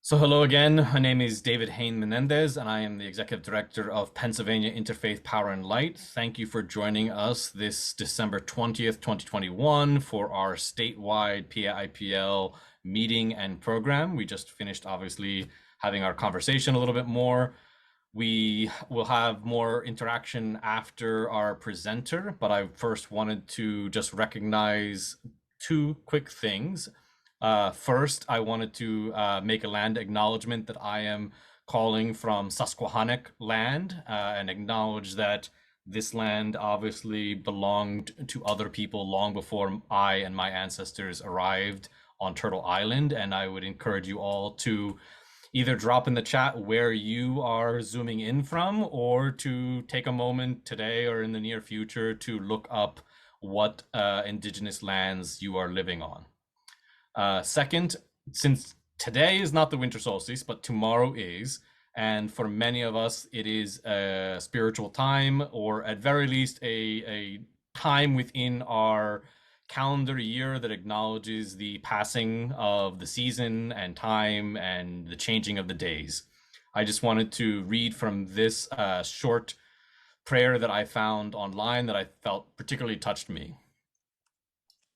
So hello again. My name is David Hain Menendez, and I am the Executive Director of Pennsylvania Interfaith Power and Light. Thank you for joining us this December 20th, 2021 for our statewide PIPL meeting and program. We just finished, obviously, having our conversation a little bit more. We will have more interaction after our presenter, but I first wanted to just recognize two quick things. First, I wanted to make a land acknowledgement that I am calling from Susquehannock land and acknowledge that this land obviously belonged to other people long before I and my ancestors arrived on Turtle Island. And I would encourage you all to either drop in the chat where you are zooming in from, or to take a moment today or in the near future to look up what indigenous lands you are living on. Second, since today is not the winter solstice, but tomorrow is, and for many of us, it is a spiritual time, or at very least a time within our calendar year that acknowledges the passing of the season and time and the changing of the days. I just wanted to read from this short prayer that I found online that I felt particularly touched me.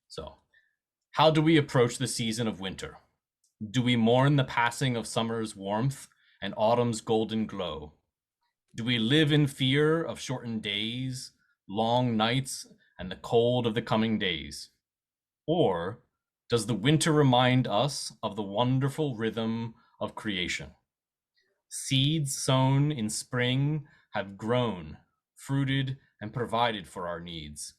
So, how do we approach the season of winter? Do we mourn the passing of summer's warmth and autumn's golden glow? Do we live in fear of shortened days, long nights, and the cold of the coming days? Or does the winter remind us of the wonderful rhythm of creation? Seeds sown in spring have grown, fruited, and provided for our needs.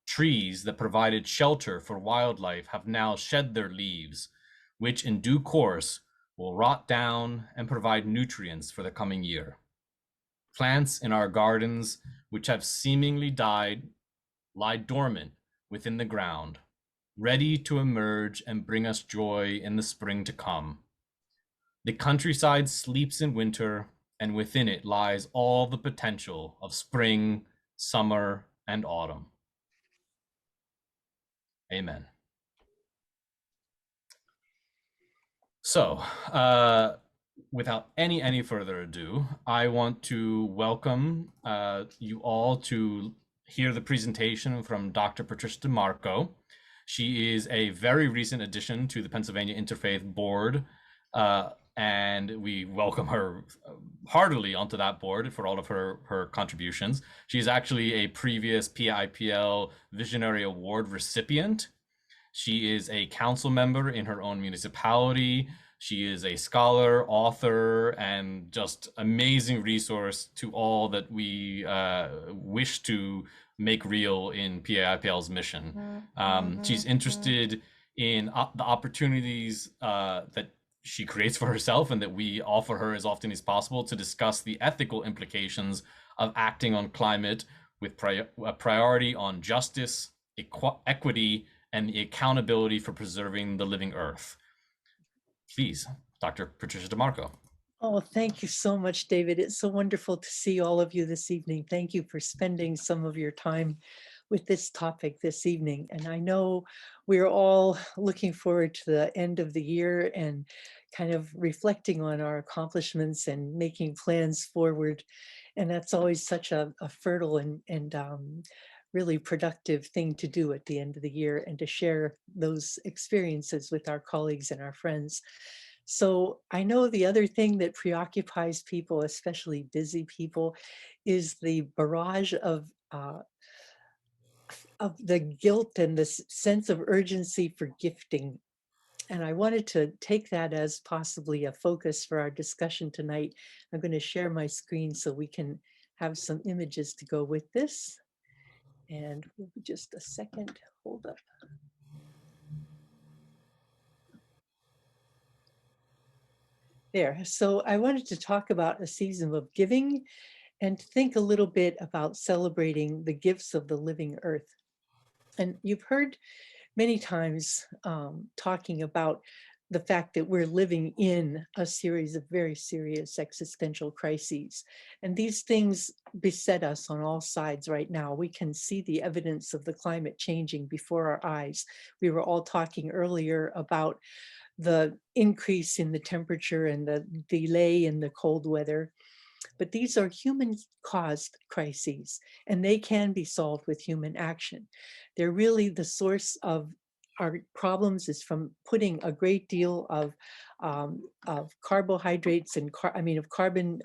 Trees that provided shelter for wildlife have now shed their leaves, which in due course will rot down and provide nutrients for the coming year. Plants in our gardens, which have seemingly died, lie dormant within the ground, ready to emerge and bring us joy in the spring to come. The countryside sleeps in winter, and within it lies all the potential of spring, summer, and autumn. Amen. So, without any further ado, I want to welcome you all to hear the presentation from Dr. Patricia DeMarco. She is a very recent addition to the Pennsylvania Interfaith Board, and we welcome her heartily onto that board for all of her contributions. She's actually a previous PIPL Visionary Award recipient. She is a council member in her own municipality. She is a scholar, author, and just amazing resource to all that we wish to make real in PIPL's mission. She's interested in the opportunities that she creates for herself and that we offer her as often as possible to discuss the ethical implications of acting on climate with a priority on justice, equity, and the accountability for preserving the living earth. Please, Dr. Patricia DeMarco. Oh, thank you so much, David. It's so wonderful to see all of you this evening. Thank you for spending some of your time with this topic this evening. And I know we're all looking forward to the end of the year and kind of reflecting on our accomplishments and making plans forward. And that's always such a fertile and really productive thing to do at the end of the year, and to share those experiences with our colleagues and our friends. So I know the other thing that preoccupies people, especially busy people, is the barrage of the guilt and this sense of urgency for gifting. And I wanted to take that as possibly a focus for our discussion tonight. I'm going to share my screen so we can have some images to go with this. And just a second, hold up. There, so I wanted to talk about a season of giving and think a little bit about celebrating the gifts of the living earth. And you've heard many times talking about the fact that we're living in a series of very serious existential crises. And these things beset us on all sides right now. We can see the evidence of the climate changing before our eyes. We were all talking earlier about the increase in the temperature and the delay in the cold weather. But these are human-caused crises, and they can be solved with human action. They're really the source of our problems is from putting a great deal of carbohydrates and of carbon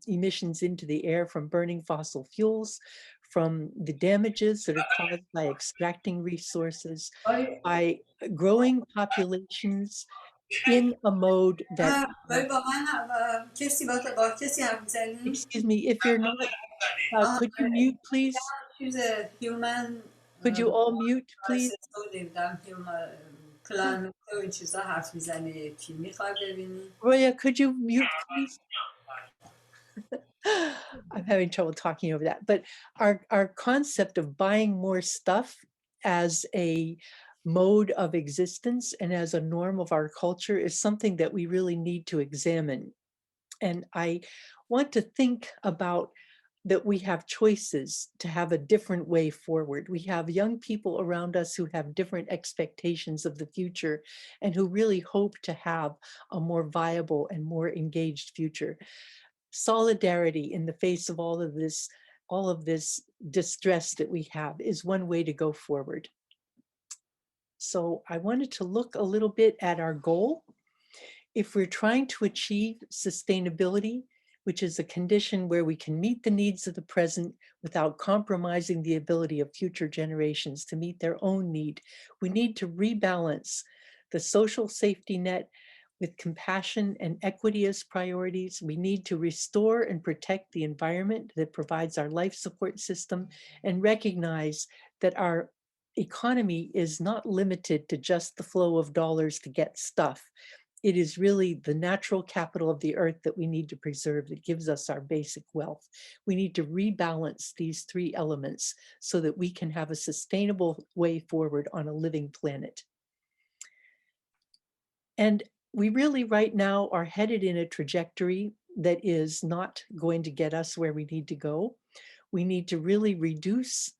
emissions into the air from burning fossil fuels, from the damages that are caused by extracting resources, by growing populations in a mode that, با کسی حرف میزنی؟ excuse me, if you're not, could you mute, please? چیز human Could you all mute, please? نمیدونم human planet و این چیزا حرف میزنه کی میخوای ببینی؟ Roya, could you mute, please? I'm having trouble talking over that. But our concept of buying more stuff as a mode of existence and as a norm of our culture is something that we really need to examine. And I want to think about that we have choices to have a different way forward. We have young people around us who have different expectations of the future and who really hope to have a more viable and more engaged future. Solidarity in the face of all of this distress that we have is one way to go forward. So I wanted to look a little bit at our goal. If we're trying to achieve sustainability, which is a condition where we can meet the needs of the present without compromising the ability of future generations to meet their own need, we need to rebalance the social safety net with compassion and equity as priorities. We need to restore and protect the environment that provides our life support system and recognize that our economy is not limited to just the flow of dollars to get stuff. It is really the natural capital of the earth that we need to preserve that gives us our basic wealth. We need to rebalance these three elements so that we can have a sustainable way forward on a living planet. And we really right now are headed in a trajectory that is not going to get us where we need to go. We need to really reduce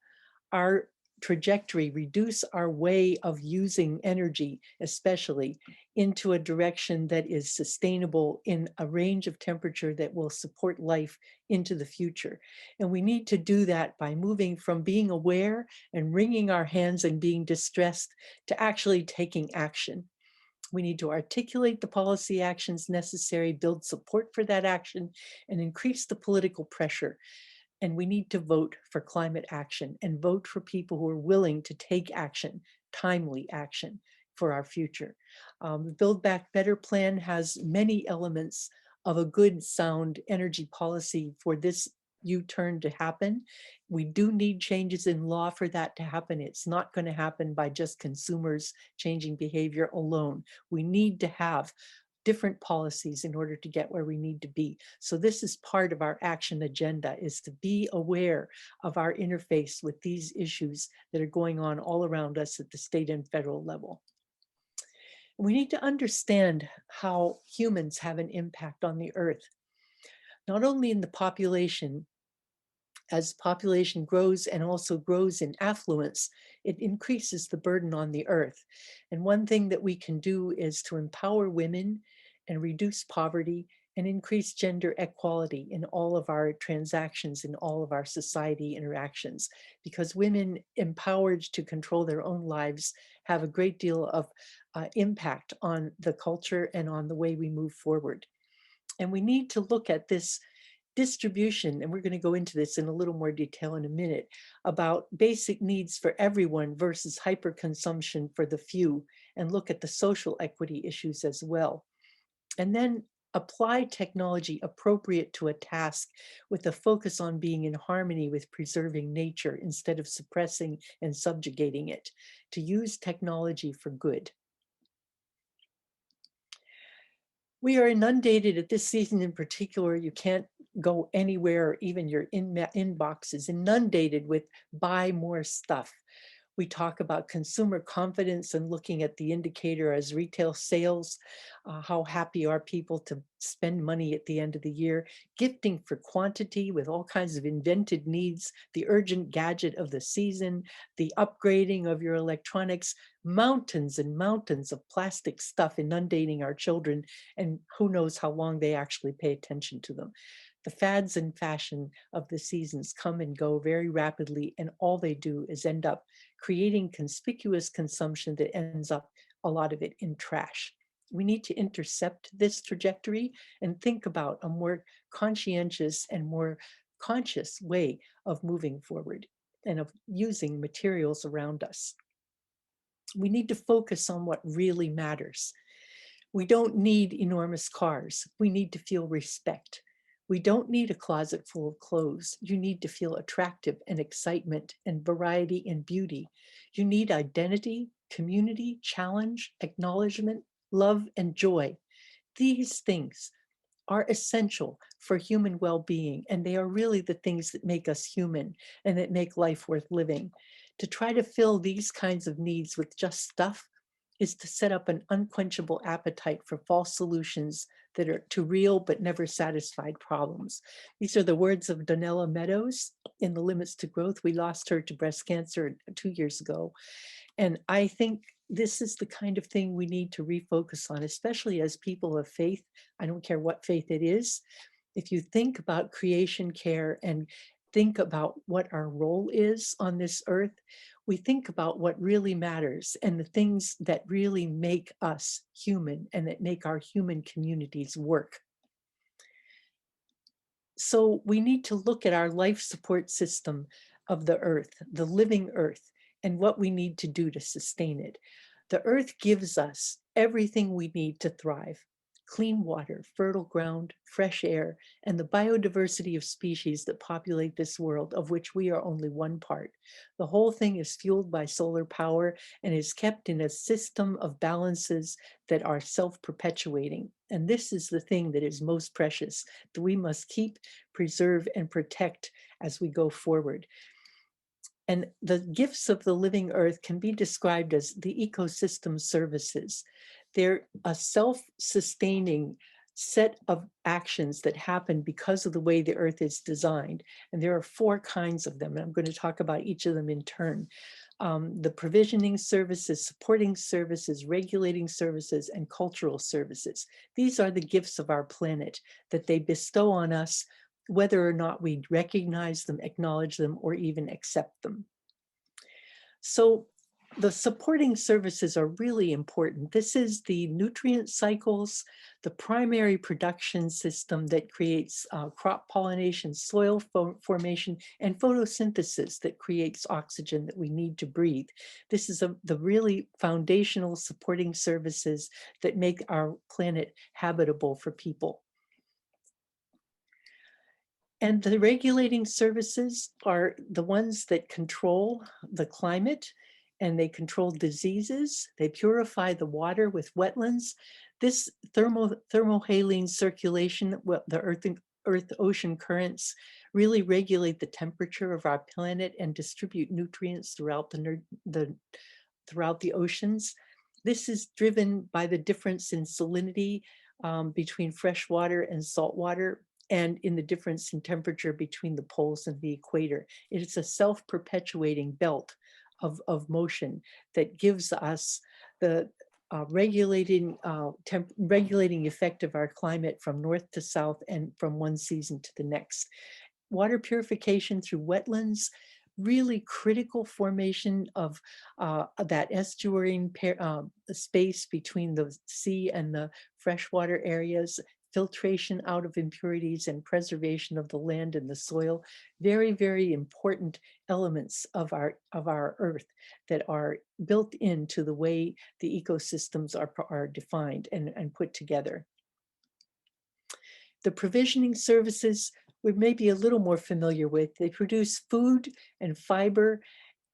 our trajectory, reduce our way of using energy, especially into a direction that is sustainable in a range of temperature that will support life into the future. And we need to do that by moving from being aware and wringing our hands and being distressed to actually taking action. We need to articulate the policy actions necessary, build support for that action, and increase the political pressure. And we need to vote for climate action and vote for people who are willing to take action, timely action for our future. The Build Back Better plan has many elements of a good, sound energy policy for this U-turn to happen. We do need changes in law for that to happen. It's not going to happen by just consumers changing behavior alone. We need to have different policies in order to get where we need to be. So this is part of our action agenda, is to be aware of our interface with these issues that are going on all around us at the state and federal level. We need to understand how humans have an impact on the earth, not only in the population. As population grows and also grows in affluence, it increases the burden on the earth. And one thing that we can do is to empower women and reduce poverty and increase gender equality in all of our transactions, in all of our society interactions, because women empowered to control their own lives have a great deal of impact on the culture and on the way we move forward. And we need to look at this distribution, and we're going to go into this in a little more detail in a minute, about basic needs for everyone versus hyperconsumption for the few, and look at the social equity issues as well. And then apply technology appropriate to a task with a focus on being in harmony with preserving nature instead of suppressing and subjugating it, to use technology for good. We are inundated at this season in particular. You can't go anywhere, or even your inbox is inundated with buy more stuff. We talk about consumer confidence and looking at the indicator as retail sales. How happy are people to spend money at the end of the year? Gifting for quantity with all kinds of invented needs, the urgent gadget of the season, the upgrading of your electronics, mountains and mountains of plastic stuff inundating our children, and who knows how long they actually pay attention to them. The fads and fashion of the seasons come and go very rapidly, and all they do is end up creating conspicuous consumption that ends up, a lot of it, in trash. We need to intercept this trajectory and think about a more conscientious and more conscious way of moving forward and of using materials around us. We need to focus on what really matters. We don't need enormous cars. We need to feel respect. We don't need a closet full of clothes. You need to feel attractive and excitement and variety and beauty. You need identity, community, challenge, acknowledgement, love, and joy. These things are essential for human well-being, and they are really the things that make us human and that make life worth living. To try to fill these kinds of needs with just stuff is to set up an unquenchable appetite for false solutions that are to real but never satisfied problems. These are the words of Donella Meadows in The Limits to Growth. We lost her to breast cancer 2 years ago. And I think this is the kind of thing we need to refocus on, especially as people of faith. I don't care what faith it is. If you think about creation care and think about what our role is on this earth, we think about what really matters and the things that really make us human and that make our human communities work. So we need to look at our life support system of the earth, the living earth, and what we need to do to sustain it. The earth gives us everything we need to thrive: clean water, fertile ground, fresh air, and the biodiversity of species that populate this world, of which we are only one part. The whole thing is fueled by solar power and is kept in a system of balances that are self-perpetuating. And this is the thing that is most precious, that we must keep, preserve, and protect as we go forward. And the gifts of the living earth can be described as the ecosystem services. They're a self-sustaining set of actions that happen because of the way the earth is designed. And there are 4 kinds of them. And I'm going to talk about each of them in turn. The provisioning services, supporting services, regulating services, and cultural services. These are the gifts of our planet that they bestow on us, whether or not we recognize them, acknowledge them, or even accept them. So the supporting services are really important. This is the nutrient cycles, the primary production system that creates crop pollination, soil formation, and photosynthesis that creates oxygen that we need to breathe. This is the really foundational supporting services that make our planet habitable for people. And the regulating services are the ones that control the climate, and they control diseases. They purify the water with wetlands. This thermohaline circulation, the earth-ocean currents, really regulate the temperature of our planet and distribute nutrients throughout the oceans. This is driven by the difference in salinity between fresh water and salt water, and in the difference in temperature between the poles and the equator. It is a self-perpetuating belt of motion that gives us the regulating effect of our climate from north to south and from one season to the next. Water purification through wetlands, really critical formation of that estuarine space between the sea and the freshwater areas, filtration out of impurities, and preservation of the land and the soil. Very, very important elements of our earth that are built into the way the ecosystems are defined and put together. The provisioning services we may be a little more familiar with. They produce food and fiber,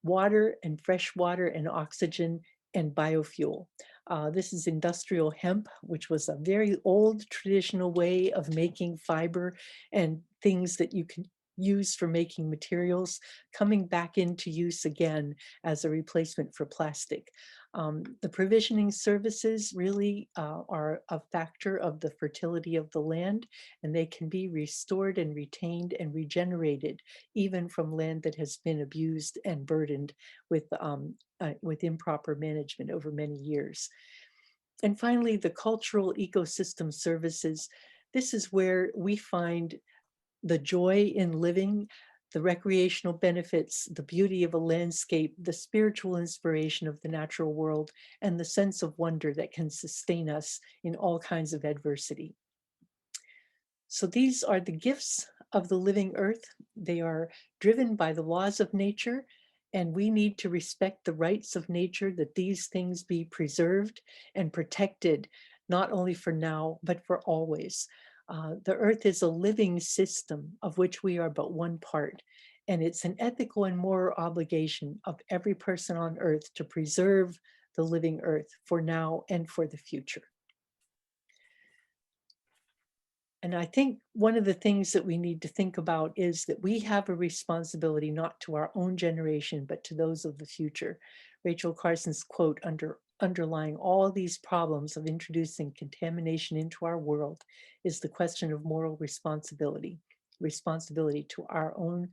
water and fresh water and oxygen and biofuel. This is industrial hemp, which was a very old traditional way of making fiber and things that you can used for making materials coming back into use again as a replacement for plastic. The provisioning services really are a factor of the fertility of the land, and they can be restored and retained and regenerated even from land that has been abused and burdened with improper management over many years. And finally, the cultural ecosystem services. This is where we find the joy in living, the recreational benefits, the beauty of a landscape, the spiritual inspiration of the natural world, and the sense of wonder that can sustain us in all kinds of adversity. So these are the gifts of the living earth. They are driven by the laws of nature, and we need to respect the rights of nature, that these things be preserved and protected, not only for now, but for always. The earth is a living system of which we are but one part. And it's an ethical and moral obligation of every person on earth to preserve the living earth for now and for the future. And I think one of the things that we need to think about is that we have a responsibility not to our own generation, but to those of the future. Rachel Carson's quote underlying all of these problems of introducing contamination into our world is the question of moral responsibility to our own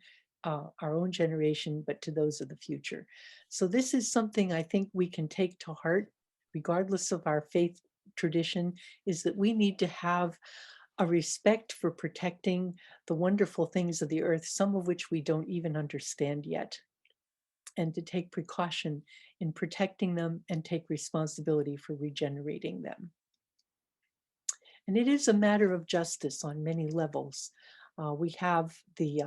generation, but to those of the future. So this is something I think we can take to heart, regardless of our faith tradition, is that we need to have a respect for protecting the wonderful things of the earth, some of which we don't even understand yet, and to take precaution in protecting them and take responsibility for regenerating them. And it is a matter of justice on many levels. We have the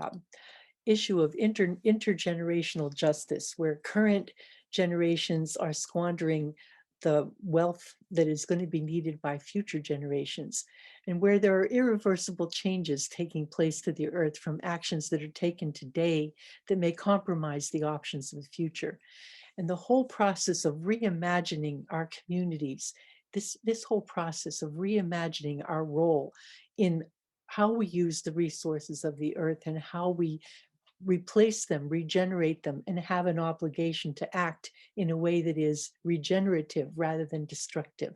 issue of intergenerational justice, where current generations are squandering the wealth that is going to be needed by future generations, and where there are irreversible changes taking place to the earth from actions that are taken today that may compromise the options of the future. And the whole process of reimagining our communities, this whole process of reimagining our role in how we use the resources of the earth and how we replace them, regenerate them, and have an obligation to act in a way that is regenerative rather than destructive.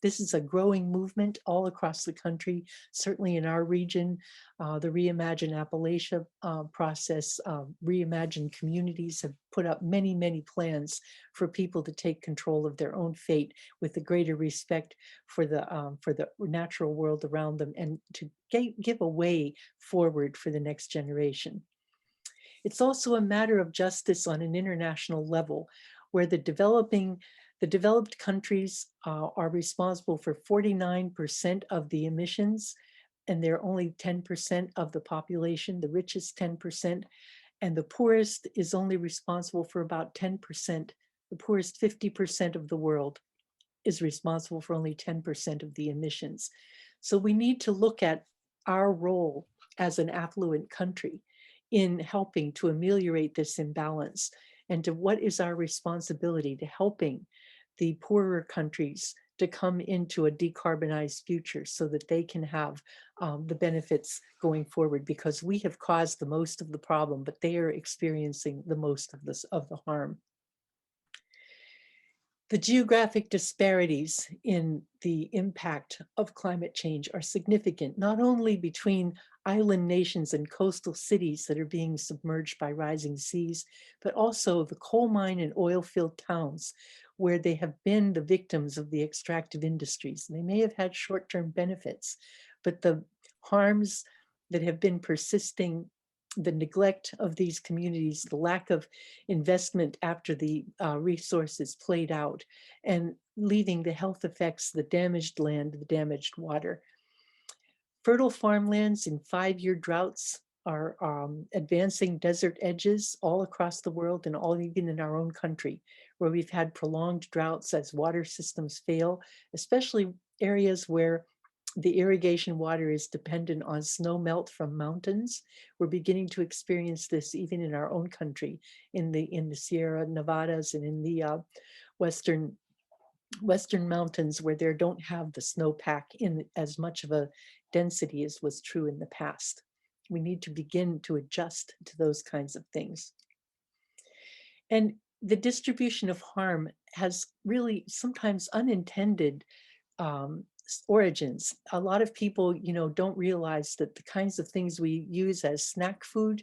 This is a growing movement all across the country, certainly in our region. The Reimagine Appalachia process, Reimagine communities have put up many, many plans for people to take control of their own fate with a greater respect for the natural world around them, and to give a way forward for the next generation. It's also a matter of justice on an international level, where the developed countries are responsible for 49% of the emissions, and they're only 10% of the population, the richest 10%, and the poorest is only responsible for about 10%. The poorest 50% of the world is responsible for only 10% of the emissions. So we need to look at our role as an affluent country in helping to ameliorate this imbalance, and to what is our responsibility to helping the poorer countries to come into a decarbonized future so that they can have the benefits going forward, because we have caused the most of the problem, but they are experiencing the most of the harm. The geographic disparities in the impact of climate change are significant, not only between island nations and coastal cities that are being submerged by rising seas, but also the coal mine and oil-filled towns where they have been the victims of the extractive industries. They may have had short-term benefits, but the harms that have been persisting, the neglect of these communities, the lack of investment after the resources played out, and leaving the health effects, the damaged land, the damaged water. Fertile farmlands in 5-year droughts are advancing desert edges all across the world, and even in our own country, where we've had prolonged droughts as water systems fail, especially areas where the irrigation water is dependent on snow melt from mountains. We're beginning to experience this even in our own country, in the Sierra Nevadas and in the western mountains, where they don't have the snowpack in as much of a density as was true in the past. We need to begin to adjust to those kinds of things. And the distribution of harm has really sometimes unintended origins. A lot of people, don't realize that the kinds of things we use as snack food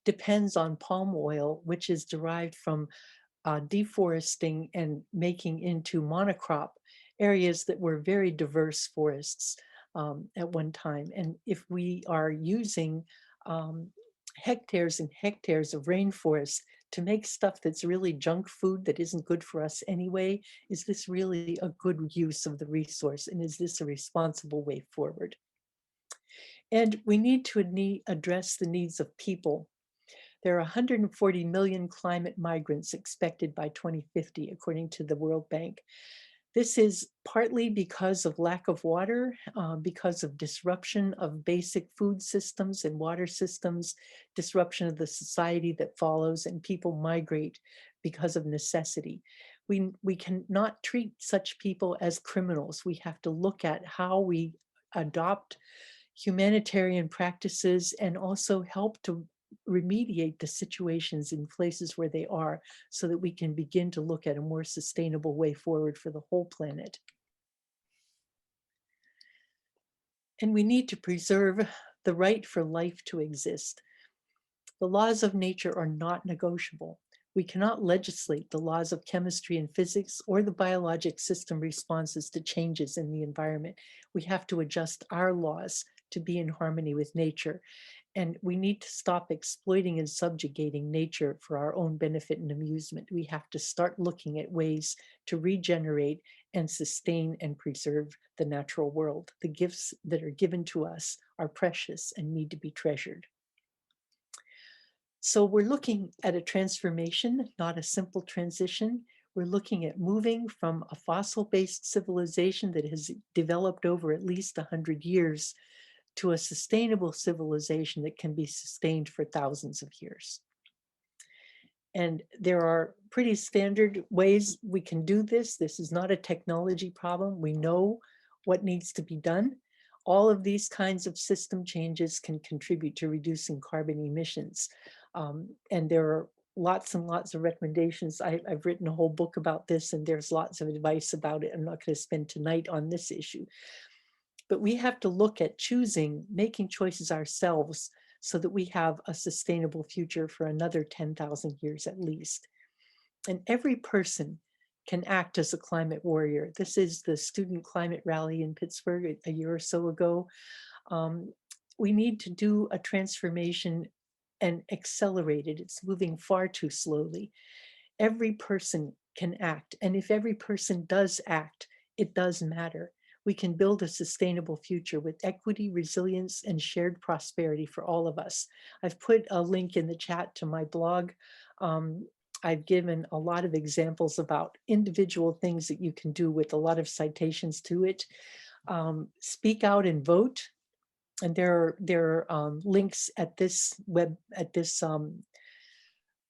depends on palm oil, which is derived from deforesting and making into monocrop areas that were very diverse forests at one time. And if we are using hectares and hectares of rainforest to make stuff that's really junk food that isn't good for us anyway, is this really a good use of the resource? And is this a responsible way forward? And we need to address the needs of people. There are 140 million climate migrants expected by 2050, according to the World Bank. This is partly because of lack of water, because of disruption of basic food systems and water systems, disruption of the society that follows, and people migrate because of necessity. We cannot treat such people as criminals. We have to look at how we adopt humanitarian practices and also help to remediate the situations in places where they are so that we can begin to look at a more sustainable way forward for the whole planet. And we need to preserve the right for life to exist. The laws of nature are not negotiable. We cannot legislate the laws of chemistry and physics or the biologic system responses to changes in the environment. We have to adjust our laws to be in harmony with nature. And we need to stop exploiting and subjugating nature for our own benefit and amusement. We have to start looking at ways to regenerate and sustain and preserve the natural world. The gifts that are given to us are precious and need to be treasured. So we're looking at a transformation, not a simple transition. We're looking at moving from a fossil-based civilization that has developed over at least 100 years to a sustainable civilization that can be sustained for thousands of years. And there are pretty standard ways we can do this. This is not a technology problem. We know what needs to be done. All of these kinds of system changes can contribute to reducing carbon emissions. And there are lots and lots of recommendations. I've written a whole book about this, and there's lots of advice about it. I'm not going to spend tonight on this issue. But we have to look at making choices ourselves so that we have a sustainable future for another 10,000 years at least. And every person can act as a climate warrior. This is the student climate rally in Pittsburgh a year or so ago. We need to do a transformation and accelerate it. It's moving far too slowly. Every person can act. And if every person does act, it does matter. We can build a sustainable future with equity, resilience, and shared prosperity for all of us. I've put a link in the chat to my blog. I've given a lot of examples about individual things that you can do with a lot of citations to it. Speak out and vote. And there are links at this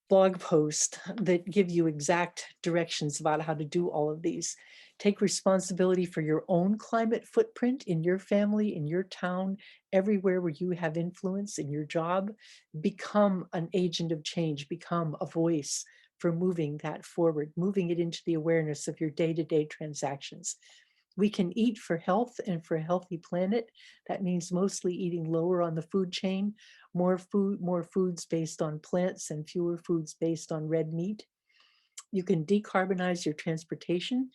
blog post that give you exact directions about how to do all of these. Take responsibility for your own climate footprint in your family, in your town, everywhere where you have influence in your job. Become an agent of change, become a voice for moving that forward, moving it into the awareness of your day-to-day transactions. We can eat for health and for a healthy planet. That means mostly eating lower on the food chain, more foods based on plants and fewer foods based on red meat. You can decarbonize your transportation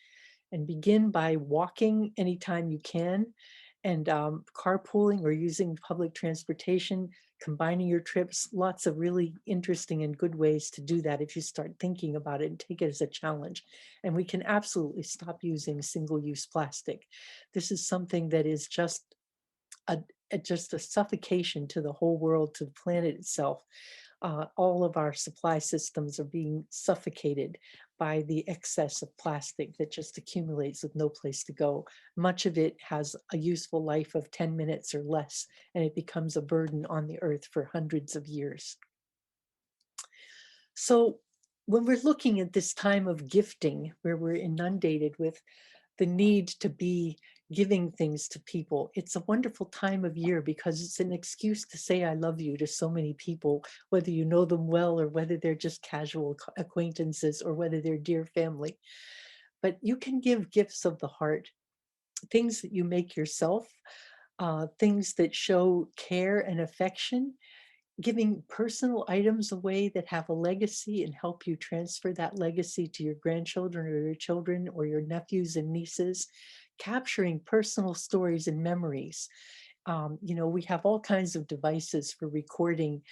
and begin by walking anytime you can, and carpooling or using public transportation, combining your trips, lots of really interesting and good ways to do that if you start thinking about it and take it as a challenge. And we can absolutely stop using single-use plastic. This is something that is just a suffocation to the whole world, to the planet itself. All of our supply systems are being suffocated by the excess of plastic that just accumulates with no place to go. Much of it has a useful life of 10 minutes or less, and it becomes a burden on the earth for hundreds of years. So when we're looking at this time of gifting, where we're inundated with the need to be giving things to people. It's a wonderful time of year because it's an excuse to say I love you to so many people, whether you know them well or whether they're just casual acquaintances or whether they're dear family. But you can give gifts of the heart, things that you make yourself, things that show care and affection, giving personal items away that have a legacy and help you transfer that legacy to your grandchildren or your children or your nephews and nieces, capturing personal stories and memories. We have all kinds of devices for recording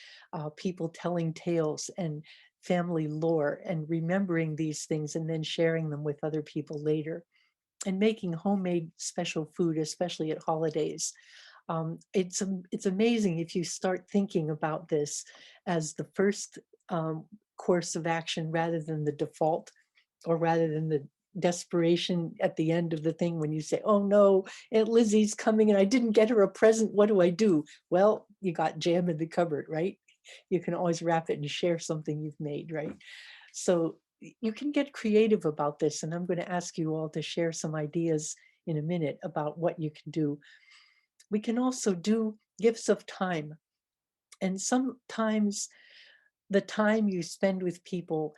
people telling tales and family lore and remembering these things and then sharing them with other people later, and making homemade special food, especially at holidays. It's amazing if you start thinking about this as the first course of action rather than the default, or rather than the desperation at the end of the thing when you say, oh no, Aunt Lizzie's coming and I didn't get her a present, what do I do? Well, you got jam in the cupboard, right? You can always wrap it and share something you've made, right? So you can get creative about this, and I'm going to ask you all to share some ideas in a minute about what you can do. We can also do gifts of time. And sometimes the time you spend with people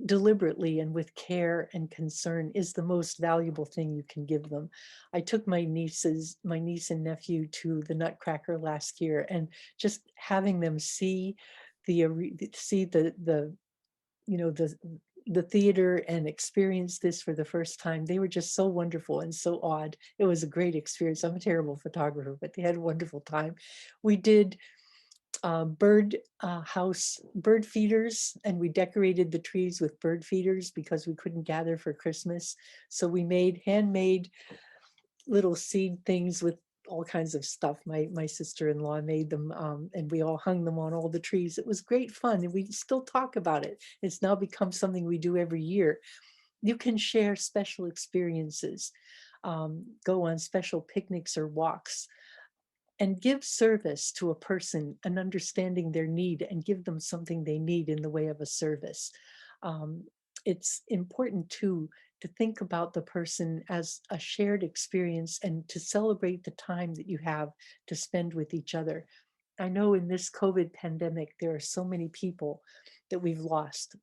deliberately and with care and concern is the most valuable thing you can give them. I took my niece and nephew to the Nutcracker last year, and just having them see the the theater and experience this for the first time, they were just so wonderful and so odd. It was a great experience. I'm a terrible photographer, but they had a wonderful time. We did bird feeders, and we decorated the trees with bird feeders because we couldn't gather for Christmas. So we made handmade little seed things with all kinds of stuff. My sister-in-law made them, and we all hung them on all the trees. It was great fun, and we still talk about it. It's now become something we do every year. You can share special experiences, go on special picnics or walks, and give service to a person and understanding their need and give them something they need in the way of a service. Um, it's important too to think about the person as a shared experience and to celebrate the time that you have to spend with each other. I know in this COVID pandemic, there are so many people that we've lost.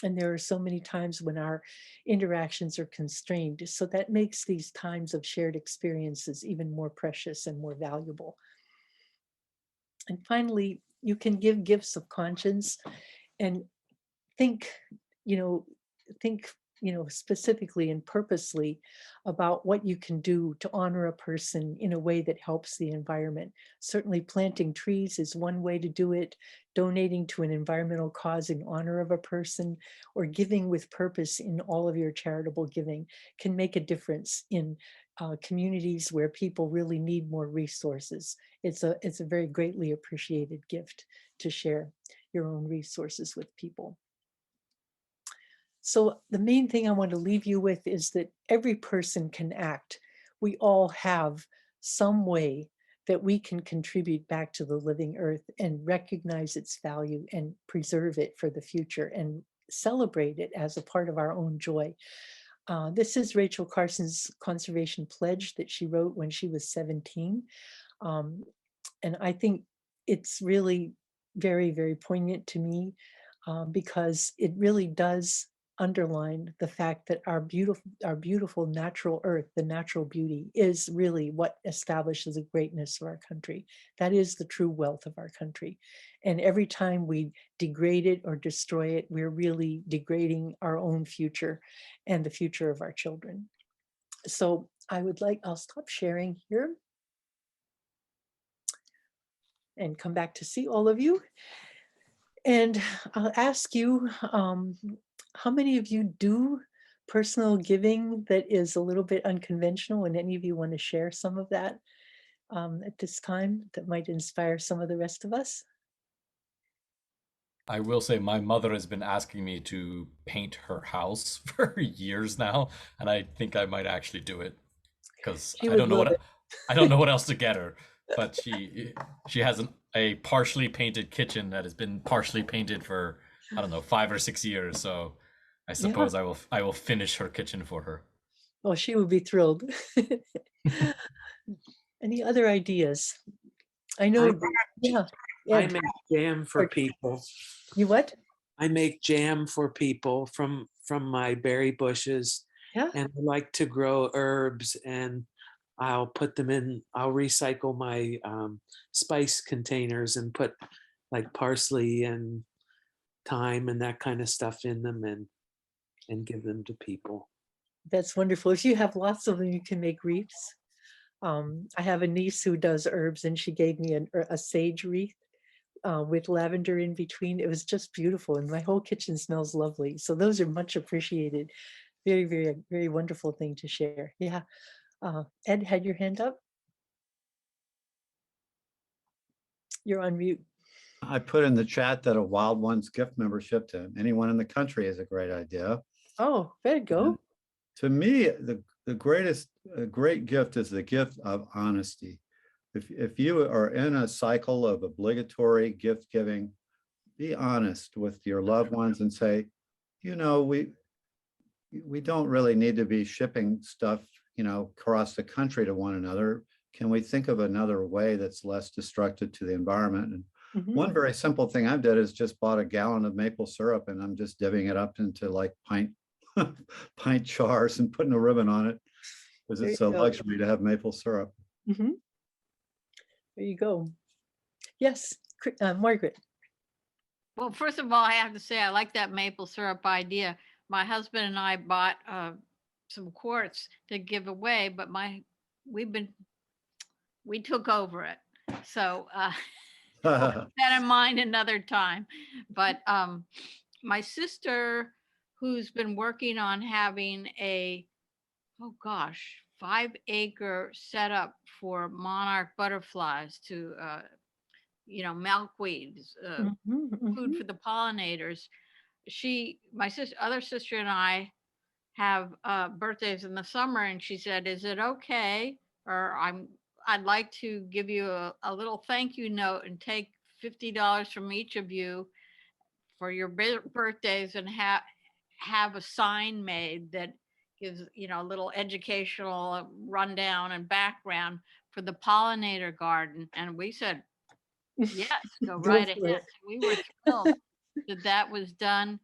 And there are so many times when our interactions are constrained. So that makes these times of shared experiences even more precious and more valuable. And finally, you can give gifts of conscience and think, you know, think, specifically and purposely about what you can do to honor a person in a way that helps the environment. Certainly planting trees is one way to do it, donating to an environmental cause in honor of a person, or giving with purpose in all of your charitable giving can make a difference in communities where people really need more resources. It's a very greatly appreciated gift to share your own resources with people. So the main thing I want to leave you with is that every person can act. We all have some way that we can contribute back to the living earth and recognize its value and preserve it for the future and celebrate it as a part of our own joy. This is Rachel Carson's conservation pledge that she wrote when she was 17. And I think it's really very, very poignant to me because it really does underline the fact that our beautiful natural earth, the natural beauty, is really what establishes the greatness of our country. That is the true wealth of our country. And every time we degrade it or destroy it, we're really degrading our own future and the future of our children. So I'll stop sharing here and come back to see all of you. And I'll ask you, how many of you do personal giving that is a little bit unconventional, and any of you want to share some of that at this time that might inspire some of the rest of us? I will say my mother has been asking me to paint her house for years now, and I think I might actually do it because She would love it. I don't know what else to get her. But she has a partially painted kitchen that has been partially painted for, I don't know, 5 or 6 years. So I suppose Yeah. I will finish her kitchen for her. Oh, she would be thrilled. Any other ideas? I know, yeah. I Ed, make jam for people. you what? I make jam for people from my berry bushes, Yeah, and I like to grow herbs, and I'll put them in. I'll recycle my spice containers and put like parsley and thyme and that kind of stuff in them, and give them to people. that's wonderful. If you have lots of them, you can make wreaths. I have a niece who does herbs, and she gave me a sage wreath with lavender in between. It was just beautiful, and my whole kitchen smells lovely. So those are much appreciated. Very, very, very wonderful thing to share. Yeah. Ed, had your hand up? You're on mute. I put in the chat that a Wild Ones gift membership to anyone in the country is a great idea. Oh, there you go. To me, the greatest great gift is the gift of honesty. If you are in a cycle of obligatory gift giving, be honest with your loved ones and say, you know, we don't really need to be shipping stuff, you know, across the country to one another. Can we think of another way that's less destructive to the environment? And one very simple thing I've did is just bought a gallon of maple syrup, and I'm just divvying it up into like pint jars and putting a ribbon on it, because There it's you a go. luxury to have maple syrup. There you go. Yes, Margaret. Well, first of all, I have to say I like that maple syrup idea. My husband and I bought some quarts to give away, but we took over it. So I'll keep that in mind another time. But my sister, who's been working on having a 5-acre setup for monarch butterflies to milkweeds, food for the pollinators. My other sister and I have birthdays in the summer, and she said, is it okay, or I'd like to give you a little thank you note and take $50 from each of you for your birthdays, and have a sign made that gives, a little educational rundown and background for the pollinator garden. And we said, yes, go right ahead. We were thrilled that was done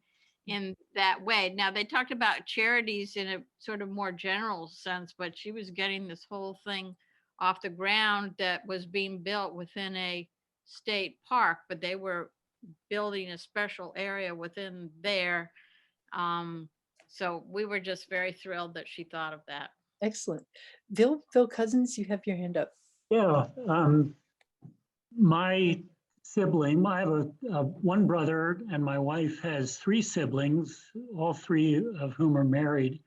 in that way. Now, they talked about charities in a sort of more general sense, but she was getting this whole thing off the ground that was being built within a state park, but they were building a special area within there. So we were just very thrilled that she thought of that. Excellent. Phil Cousins, you have your hand up. Yeah, my sibling, I have one brother, and my wife has 3 siblings, all 3 of whom are married.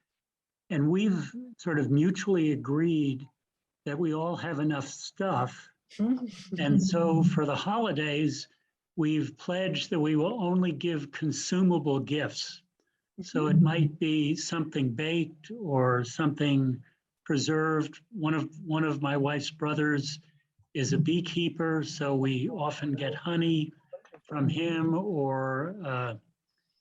And we've sort of mutually agreed that we all have enough stuff. And so for the holidays, we've pledged that we will only give consumable gifts. So it might be something baked or something preserved. One of my wife's brothers is a beekeeper, so we often get honey from him, or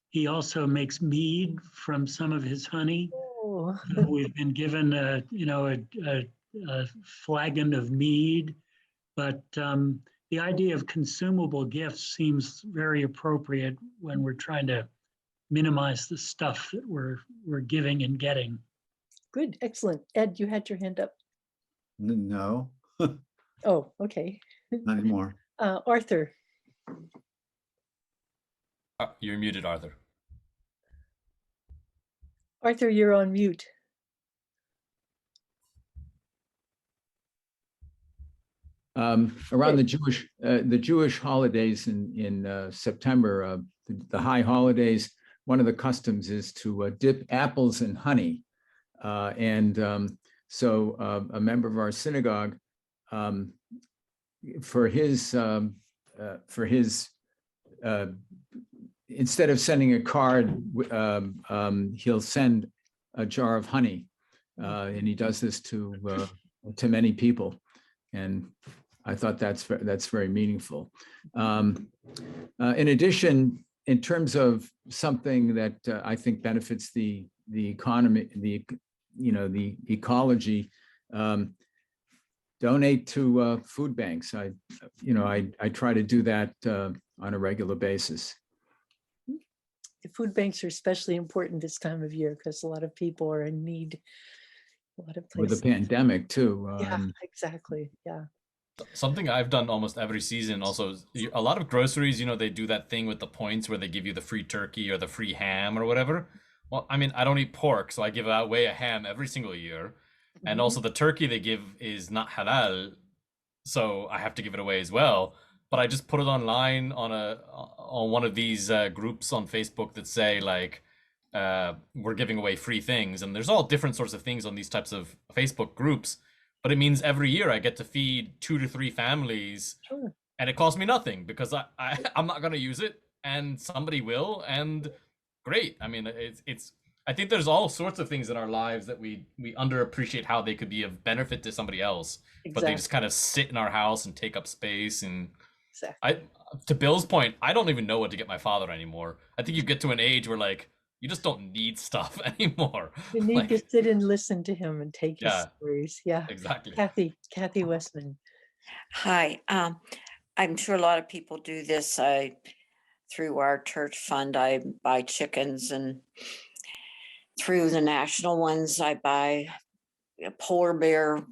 he also makes mead from some of his honey. Oh. We've been given a flagon of mead, but the idea of consumable gifts seems very appropriate when we're trying to minimize the stuff that we're giving and getting. Good, excellent. Ed, you had your hand up. No, Oh, okay. not anymore. Arthur. You're muted, Arthur. Arthur, you're on mute. Around the Jewish holidays in September, the high holidays, one of the customs is to dip apples in honey. So a member of our synagogue, for his instead of sending a card, he'll send a jar of honey, and he does this to many people. And I thought that's very meaningful. In addition, in terms of something that I think benefits the economy, the ecology. Donate to food banks. I try to do that on a regular basis. The food banks are especially important this time of year because a lot of people are in need. A lot of With places. the pandemic too. Yeah, exactly. Yeah. Something I've done almost every season also is a lot of groceries, they do that thing with the points where they give you the free turkey or the free ham or whatever. Well, I mean, I don't eat pork, so I give away a ham every single year. And also the turkey they give is not halal, so I have to give it away as well. But I just put it online on one of these groups on Facebook that say like we're giving away free things, and there's all different sorts of things on these types of Facebook groups. But it means every year I get to feed 2 to 3 families, Sure. and it costs me nothing because I'm not going to use it, and somebody will, and great. I mean, it's. I think there's all sorts of things in our lives that we underappreciate how they could be of benefit to somebody else, but they just kind of sit in our house and take up space. And to Bill's point, I don't even know what to get my father anymore. I think you get to an age where like you just don't need stuff anymore. You need to sit and listen to him and take his stories. Yeah, exactly. Kathy Westman. Hi, I'm sure a lot of people do this. Through our church fund, I buy chickens, and through the national ones, I buy a polar bear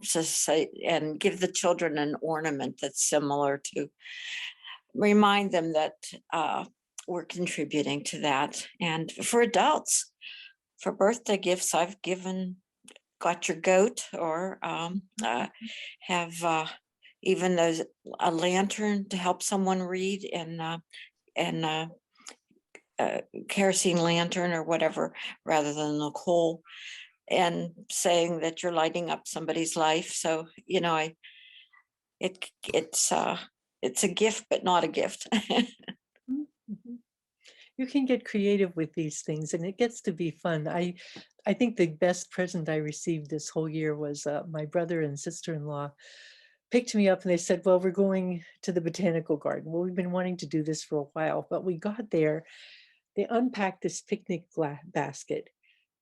and give the children an ornament that's similar to remind them that we're contributing to that. And for adults, for birthday gifts, I've got your goat, or have even a lantern to help someone read, and kerosene lantern or whatever, rather than the coal, and saying that you're lighting up somebody's life. So it's a gift, but not a gift. You can get creative with these things, and it gets to be fun. I think the best present I received this whole year was my brother and sister-in-law picked me up, and they said, well, we're going to the botanical garden. Well, we've been wanting to do this for a while, but we got there. They unpacked this picnic basket,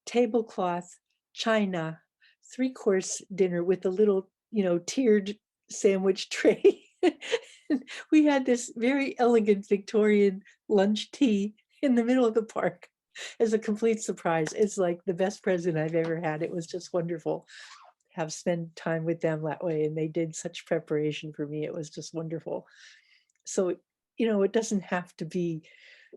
tablecloth, china, 3-course dinner with a little, tiered sandwich tray. We had this very elegant Victorian lunch tea in the middle of the park as a complete surprise. It's like the best present I've ever had. It was just wonderful to have spent time with them that way. And they did such preparation for me. It was just wonderful. So, it doesn't have to be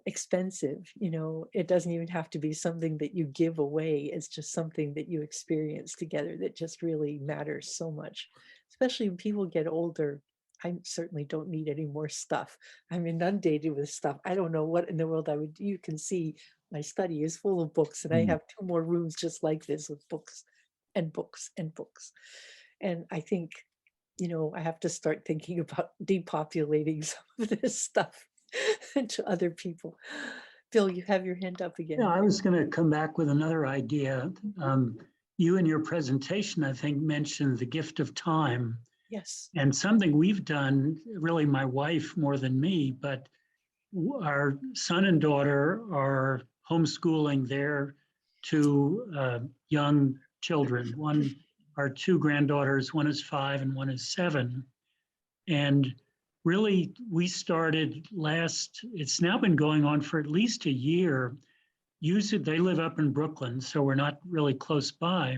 expensive. It doesn't even have to be something that you give away. It's just something that you experience together that just really matters so much, especially when people get older. I certainly don't need any more stuff. I'm inundated with stuff. I don't know what in the world I would do. You can see my study is full of books, and I have 2 more rooms just like this with books and books and books. And I think, I have to start thinking about depopulating some of this stuff to other people. Bill, you have your hand up again. Yeah, I was going to come back with another idea. You in your presentation, I think, mentioned the gift of time. Yes. And something we've done, really my wife more than me, but our son and daughter are homeschooling their 2 young children. Our 2 granddaughters, one is 5 and one is 7. And really, we started it's now been going on for at least a year. They live up in Brooklyn, so we're not really close by.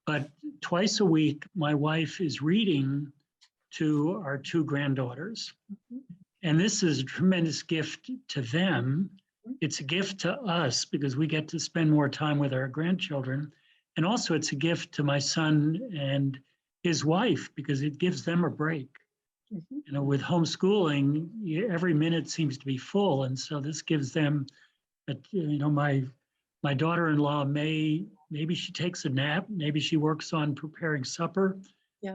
But twice a week, my wife is reading to our 2 granddaughters. And this is a tremendous gift to them. It's a gift to us because we get to spend more time with our grandchildren. And also it's a gift to my son and his wife because it gives them a break. With homeschooling, every minute seems to be full. And so this gives them, my daughter-in-law maybe she takes a nap, maybe she works on preparing supper,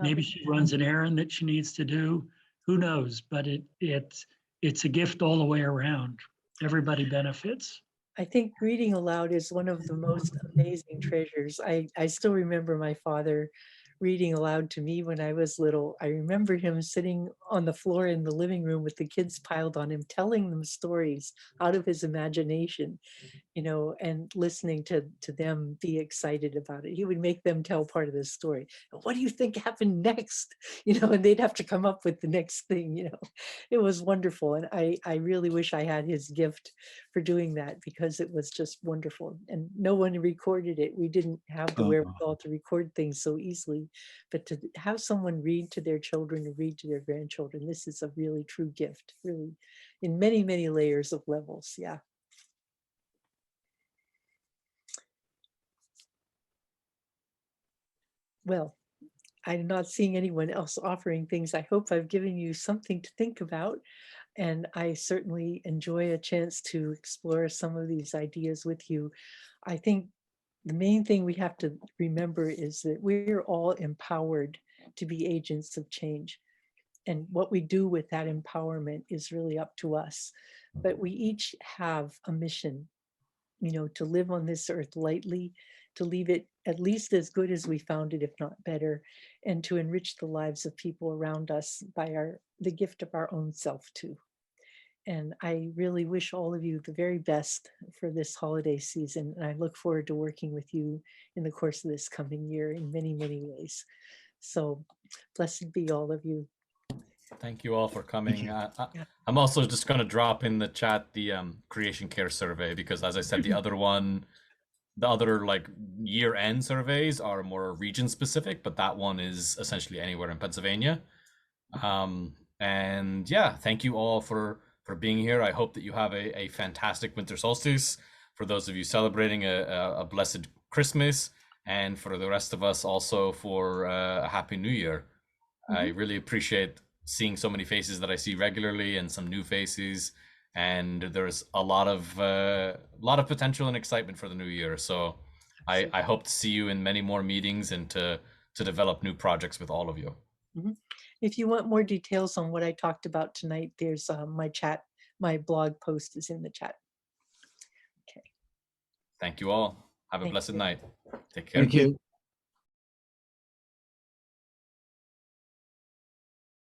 maybe she runs an errand that she needs to do, who knows, but it's a gift all the way around. Everybody benefits. I think reading aloud is one of the most amazing treasures. I still remember my father reading aloud to me when I was little. I remember him sitting on the floor in the living room with the kids piled on him, telling them stories out of his imagination, and listening to them be excited about it. He would make them tell part of the story. What do you think happened next? And they'd have to come up with the next thing. It was wonderful. And I really wish I had his gift for doing that, because it was just wonderful. And no one recorded it. We didn't have the wherewithal to record things so easily, but to have someone read to their children or read to their grandchildren, this is a really true gift, really, in many, many layers of levels. Yeah. Well, I'm not seeing anyone else offering things. I hope I've given you something to think about. And I certainly enjoy a chance to explore some of these ideas with you. I think the main thing we have to remember is that we're all empowered to be agents of change. And what we do with that empowerment is really up to us. But we each have a mission, to live on this earth lightly, to leave it at least as good as we found it, if not better, and to enrich the lives of people around us by the gift of our own self too. And I really wish all of you the very best for this holiday season. And I look forward to working with you in the course of this coming year in many, many ways. So blessed be all of you. Thank you all for coming. Yeah. I'm also just going to drop in the chat the creation care survey, because as I said, the other like year-end surveys are more region specific, but that one is essentially anywhere in Pennsylvania. And yeah, thank you all for being here. I hope that you have a fantastic winter solstice. For those of you celebrating a blessed Christmas, and for the rest of us also for a happy new year. I really appreciate seeing so many faces that I see regularly and some new faces, and there's a lot of potential and excitement for the new year. So I hope to see you in many more meetings and to develop new projects with all of you. If you want more details on what I talked about tonight, there's my blog post is in the chat. Okay. Thank you all. Have a Thank blessed you. night. Take care. Thank you.